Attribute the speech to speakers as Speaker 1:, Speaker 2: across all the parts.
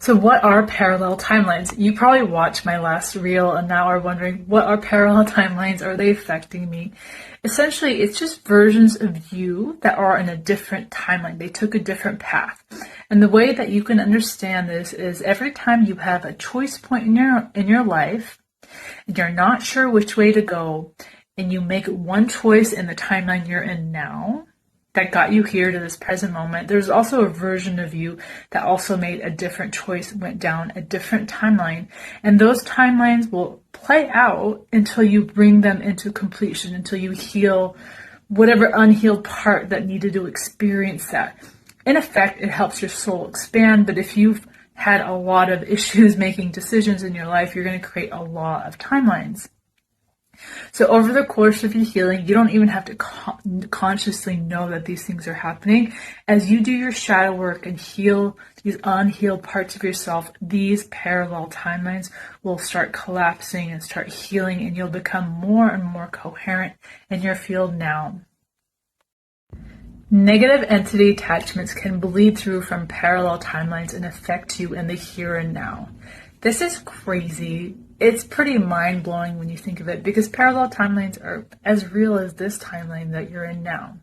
Speaker 1: So what are parallel timelines? You probably watched my last reel and now are wondering, what are parallel timelines? Are they affecting me? Essentially, it's just versions of you that are in a different timeline. They took a different path. And the way that you can understand this is every time you have a choice point in your life, and you're not sure which way to go, and you make one choice in the timeline you're in now, that got you here to this present moment. There's also a version of you that also made a different choice, went down a different timeline. And those timelines will play out until you bring them into completion, until you heal whatever unhealed part that needed to experience that. In effect, it helps your soul expand, but if you've had a lot of issues making decisions in your life, you're going to create a lot of timelines. So over the course of your healing, you don't even have to consciously know that these things are happening. As you do your shadow work and heal these unhealed parts of yourself, these parallel timelines will start collapsing and start healing, and you'll become more and more coherent in your field now. Negative entity attachments can bleed through from parallel timelines and affect you in the here and now. This is crazy. It's pretty mind-blowing when you think of it, because parallel timelines are as real as this timeline that you're in now.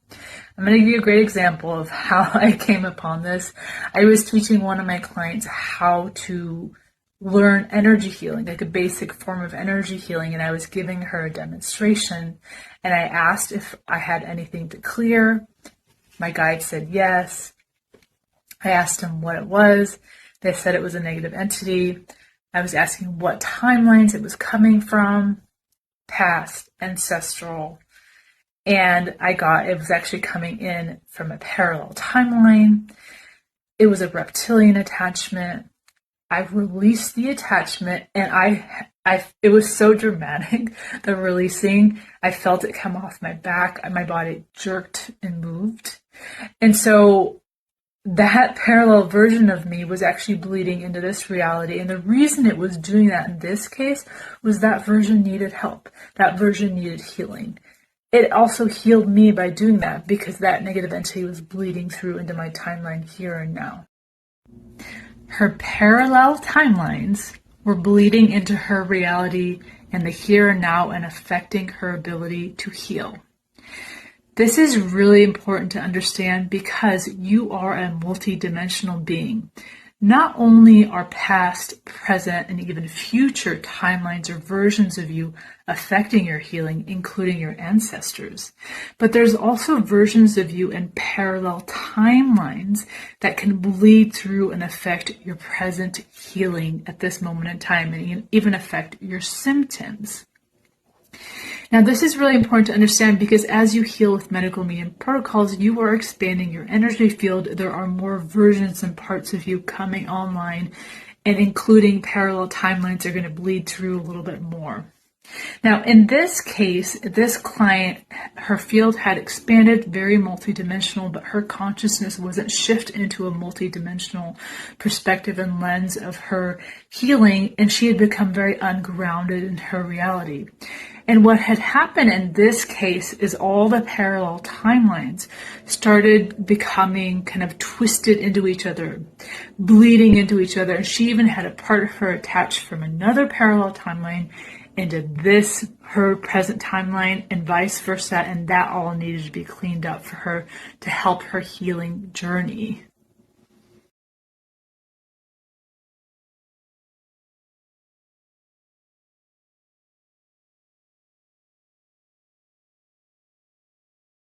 Speaker 1: I'm going to give you a great example of how I came upon this. I was teaching one of my clients how to learn energy healing, like a basic form of energy healing, and I was giving her a demonstration, and I asked if I had anything to clear. My guide said yes. I asked him what it was. They said it was a negative entity. I was asking what timelines it was coming from, past, ancestral, and I got it was actually coming in from a parallel timeline. It was a reptilian attachment. I released the attachment, and it was so dramatic, the releasing. I felt it come off my back, and my body jerked and moved. And so that parallel version of me was actually bleeding into this reality. And the reason it was doing that in this case was that version needed help. That version needed healing. It also healed me by doing that, because that negative entity was bleeding through into my timeline here and now. Her parallel timelines were bleeding into her reality and the here and now and affecting her ability to heal. This is really important to understand, because you are a multidimensional being. Not only are past, present, and even future timelines or versions of you affecting your healing, including your ancestors, but there's also versions of you in parallel timelines that can bleed through and affect your present healing at this moment in time, and even affect your symptoms. Now, this is really important to understand, because as you heal with medical medium protocols, you are expanding your energy field. There are more versions and parts of you coming online, and including parallel timelines are going to bleed through a little bit more. Now, in this case, this client, her field had expanded, very multidimensional, but her consciousness wasn't shifted into a multidimensional perspective and lens of her healing, and she had become very ungrounded in her reality. And what had happened in this case is all the parallel timelines started becoming kind of twisted into each other, bleeding into each other. And she even had a part of her attached from another parallel timeline into this, her present timeline, and vice versa. And that all needed to be cleaned up for her to help her healing journey.